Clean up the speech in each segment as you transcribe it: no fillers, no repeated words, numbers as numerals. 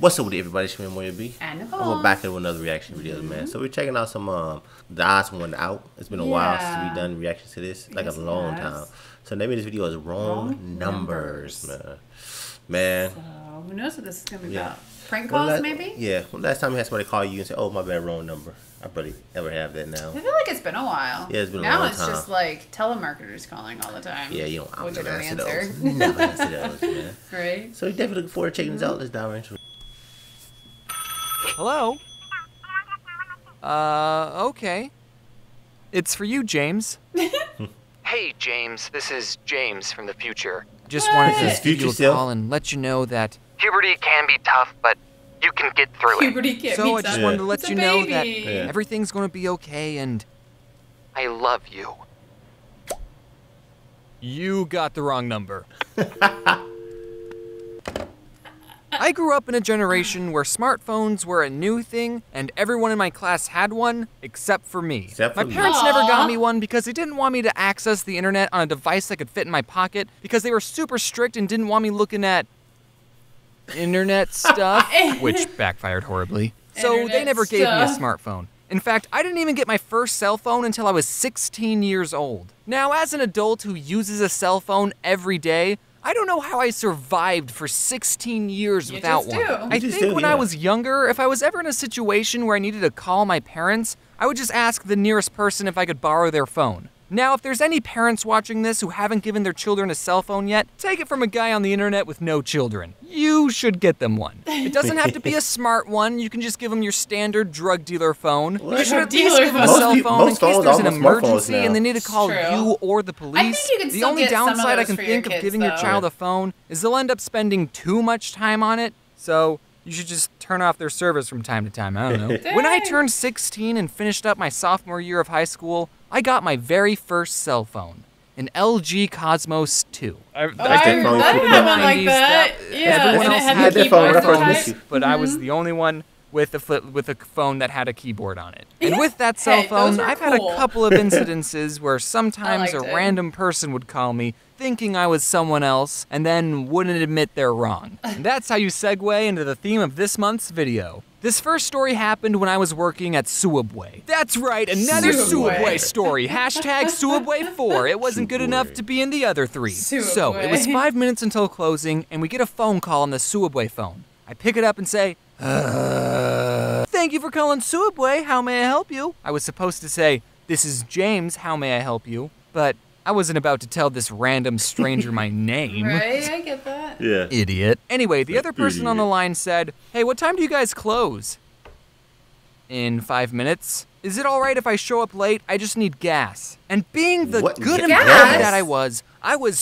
What's up with everybody? It's me, MarioB. And Nicole. We're back with another reaction video, man. So we're checking out some the Odd1sOut. It's been a while since we've done reactions to this, like a long time. So the name of this video is Wrong Numbers, man. So who knows what this is gonna be about? Prank calls, maybe? Yeah. Well, last time you had somebody call you and say, "Oh, my bad, wrong number." I barely ever have that now. I feel like it's been a while. Yeah, it's been a long time. Now it's just like telemarketers calling all the time. Yeah, you don't. Which I don't answer answer. those. Never answer those, man. Right. So we definitely looking forward to checking this out. Let's dive into it. Hello? Okay. It's for you, James. Hey, James. This is James from the future. Just wanted to give you a call and let you know that puberty can be tough, but you can get through it. Puberty can't be tough. So I just wanted to let you know that Yeah. everything's going to be okay, and I love you. You got the wrong number. I grew up in a generation where smartphones were a new thing, and everyone in my class had one, except for me. My parents never got me one because they didn't want me to access the internet on a device that could fit in my pocket, because they were super strict and didn't want me looking at internet stuff, which backfired horribly. So they never gave me a smartphone. In fact, I didn't even get my first cell phone until I was 16 years old. Now, as an adult who uses a cell phone every day, I don't know how I survived for 16 years without one. I think when I was younger, if I was ever in a situation where I needed to call my parents, I would just ask the nearest person if I could borrow their phone. Now, if there's any parents watching this who haven't given their children a cell phone yet, take it from a guy on the internet with no children. You should get them one. It doesn't have to be a smart one. You can just give them your standard drug dealer phone. You should at least give them a cell phone in case there's an emergency and they need to call you or the police. The only downside I can think of giving your child a phone is they'll end up spending too much time on it. So you should just turn off their service from time to time. I don't know. When I turned 16 and finished up my sophomore year of high school, I got my very first cell phone, an LG Cosmos 2. I had one like that. Everyone else had the keyboard, but I was the only one with a phone that had a keyboard on it. And with that cell phone, I've had a couple of incidences where sometimes a random person would call me thinking I was someone else and then wouldn't admit they're wrong. And that's how you segue into the theme of this month's video. This first story happened when I was working at Subway. That's right, another Subway story. Hashtag Subway4. It wasn't good enough to be in the other three. So it was 5 minutes until closing, and we get a phone call on the Subway phone. I pick it up and say, thank you for calling Subway. How may I help you? I was supposed to say, this is James. How may I help you? But I wasn't about to tell this random stranger my name. Right, I get that. Yeah. Idiot. Anyway, the other person on the line said, hey, what time do you guys close? In 5 minutes. Is it all right if I show up late? I just need gas. And being the good employee that I was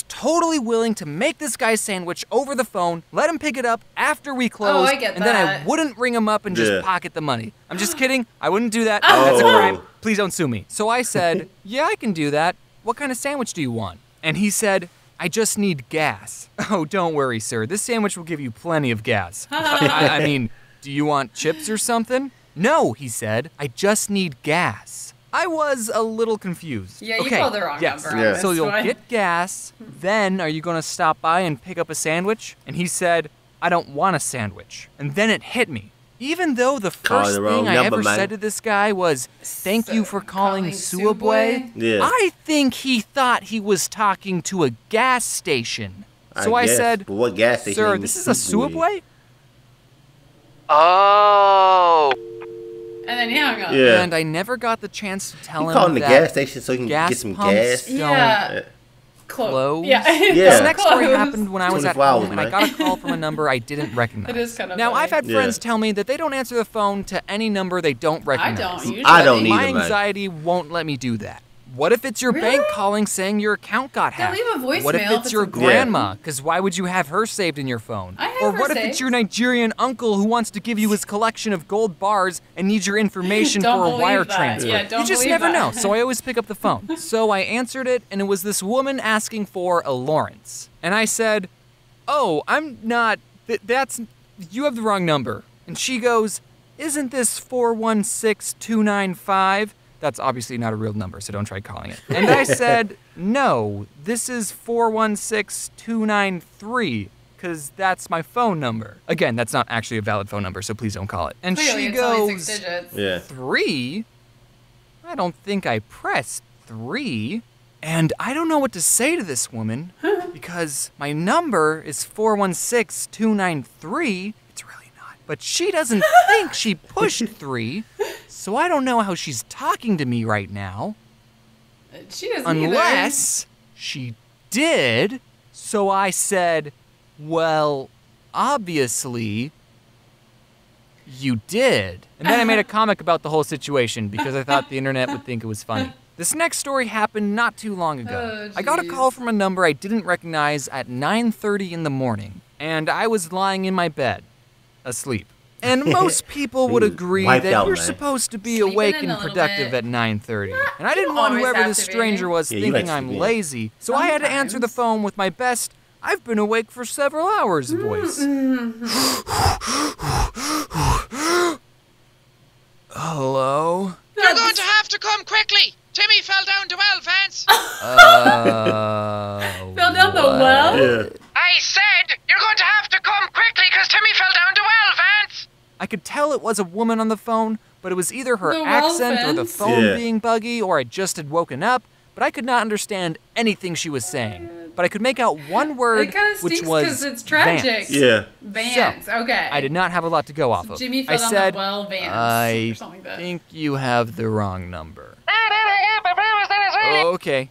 totally willing to make this guy sandwich over the phone, let him pick it up after we closed, and then I wouldn't ring him up and just pocket the money. I'm just kidding. I wouldn't do that. That's a crime. Please don't sue me. So I said, yeah, I can do that. What kind of sandwich do you want? And he said, I just need gas. Oh, don't worry, sir. This sandwich will give you plenty of gas. I mean, do you want chips or something? No, he said. I just need gas. I was a little confused. Yeah, you called the wrong number. So you'll get gas, then are you gonna stop by and pick up a sandwich? And he said, I don't want a sandwich. And then it hit me. Even though the first thing I ever said to this guy was, thank you for calling Subway, I think he thought he was talking to a gas station. So I said, but what gas station? Sir, this is a Subway? Oh. And then he hung up. Yeah. And I never got the chance to tell him calling the that gas station so he can get some gas. Yeah. Close. This next story happened when I was at home and I got a call from a number I didn't recognize. It is kind of now, funny. I've had friends tell me that they don't answer the phone to any number they don't recognize. I don't either, My anxiety won't let me do that. What if it's your bank calling saying your account got hacked? Leave a voicemail. What if it's your grandma? Because why would you have her saved in your phone? Or what if it's your Nigerian uncle who wants to give you his collection of gold bars and needs your information for a wire transfer? You just never know, so I always pick up the phone. So I answered it, and it was this woman asking for a Lawrence. And I said, oh, I'm not, you have the wrong number. And she goes, isn't this 416295? That's obviously not a real number, so don't try calling it. And I said, no, this is 416293. because that's my phone number. Again, that's not actually a valid phone number, so please don't call it. And Clearly, she it's only goes, 6 digits. Yeah. 3? I don't think I pressed 3. And I don't know what to say to this woman because my number is 416-293. It's really not. But she doesn't think she pushed 3, so I don't know how she's talking to me right now. She doesn't Unless she did. So I said, well, obviously, you did. And then I made a comic about the whole situation because I thought the internet would think it was funny. This next story happened not too long ago. I got a call from a number I didn't recognize at 9:30 in the morning, and I was lying in my bed, asleep. And most people would agree that you're supposed to be awake and productive at 9:30. And I didn't want whoever this stranger was thinking I'm lazy, so I had to answer the phone with my best, I've been awake for several hours voice. Hello? You're going to have to come quickly! Timmy fell down the well, Vance! Fell down the well? Yeah. I said, you're going to have to come quickly because Timmy fell down the well, Vance! I could tell it was a woman on the phone, but it was either her The accent or the Rolfens. phone being buggy, or I just had woken up, but I could not understand anything she was saying. But I could make out one word, It kind of which stinks was because it's tragic. Vance. Yeah. Vance, So, okay. I did not have a lot to go off of. Jimmy fell I down said, the well, Vance, I or something like that. think you have the wrong number. Okay,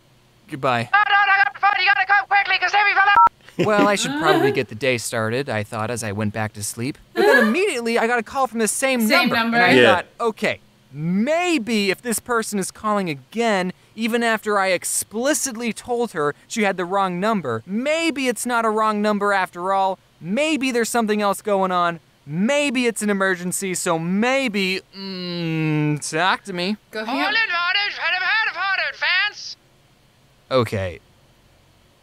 goodbye. No, I got the phone. You gotta come quickly because Timmy fell down. Well, I should probably get the day started, I thought as I went back to sleep. But then immediately I got a call from the same number. number. And I Yeah. thought, okay, maybe if this person is calling again, even after I explicitly told her she had the wrong number, maybe it's not a wrong number after all. Maybe there's something else going on. Maybe it's an emergency, so maybe, talk to me. Go hang up. Vance! Okay,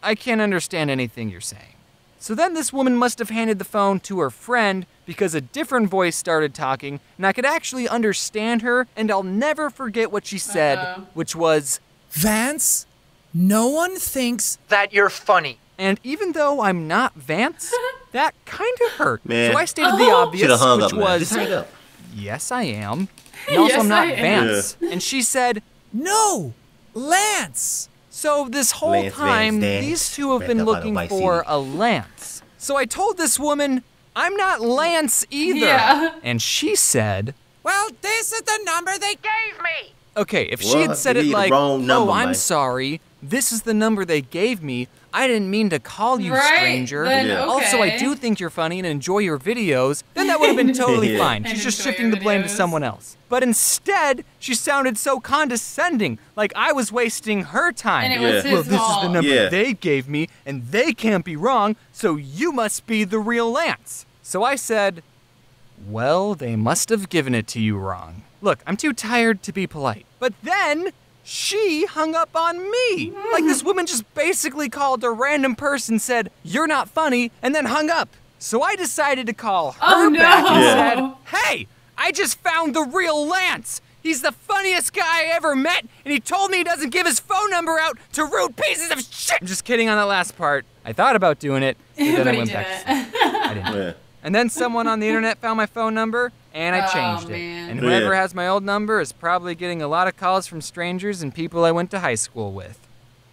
I can't understand anything you're saying. So then this woman must have handed the phone to her friend because a different voice started talking, and I could actually understand her, and I'll never forget what she said, which was, Vance, no one thinks that you're funny. and even though I'm not Vance, that kind of hurt. Man. So I stated the obvious, Should've hung which up, man. was, Just hang up. yes, I am. And also, Yes, I'm not I am. Vance. And she said, no, Lance. so this whole Lance time, Van Dam. these two have Red been Dot Auto looking Vice for City. a Lance. So I told this woman, I'm not Lance either. Yeah. And she said, Well, this is the number they Gave me! okay, if she had What? said You it gave the like, wrong number, oh, I'm man. sorry, this is the number they gave me, I didn't mean to call you, Right, stranger. then, Yeah. Also, I okay. do think you're funny and enjoy your videos, then that would have been totally Yeah. fine. And She's just enjoy shifting your the blame to videos. someone else. But instead, she sounded so condescending, like I was wasting her time. And it was Yeah. his Well, this is fault. the number Yeah. they gave me, and they can't be wrong, so you must be the real Lance. So I said, well, they must have given it to you wrong. Look, I'm too tired to be polite. But then, she hung up on me. Like this woman just basically called a random person, said, you're not funny, and then hung up. So I decided to call her Oh, no. back and Yeah. said, hey, I just found the real Lance. He's the funniest guy I ever met, and he told me he doesn't give his phone number out to rude pieces of shit. I'm just kidding on that last part. I thought about doing it, but then But I he went back to sleep. I didn't. Yeah. And then someone on the internet found my phone number, and I Oh, changed it. man. And whoever Yeah. has my old number is probably getting a lot of calls from strangers and people I went to high school with.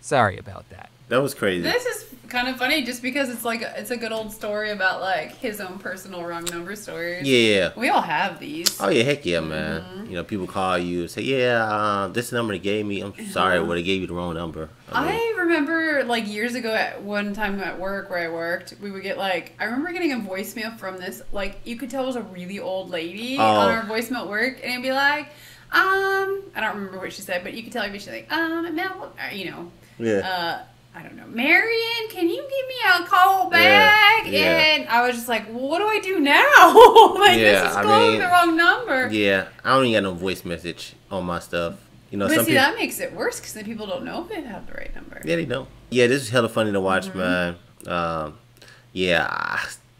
Sorry about that. That was crazy. This is kind of funny just because it's like it's a good old story about like his own personal wrong number stories. Yeah. We all have these. Oh yeah, heck yeah, man. You know, people call you and say, "Yeah, this number they gave me. I'm sorry, well they gave you the wrong number." I remember like years ago at one time at work where I worked, we would get like I remember getting a voicemail from this like you could tell it was a really old lady on our voicemail at work, and it'd be like, I don't remember what she said, but you could tell she's like, Mel, you know, Yeah. I don't know, Marion, can you give me a call back? Yeah. And I was just like, well, what do I do now? Like Yeah, this is I calling mean, the wrong number. Yeah, I don't even got no voice message on my stuff. You know, But some see, people. that makes it worse because then people don't know if they have the right number. Yeah, they don't. Yeah, this is hella funny to watch, man.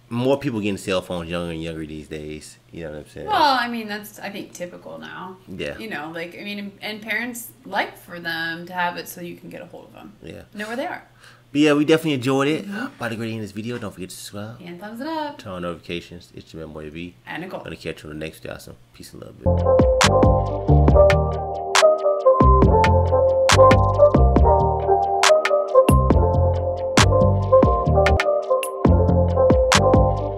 More people getting cell phones younger and younger these days. You know what I'm saying? Well, I mean, that's, I think, typical now. Yeah. You know, like, I mean, and parents like for them to have it so you can get a hold of them. Yeah. Know where they are. But yeah, we definitely enjoyed it. By the grading this video, don't forget to subscribe. And thumbs it up. Turn on notifications. It's your man, MarioB. And Nicole. Gonna catch you on the next video. Awesome. Peace and love, baby.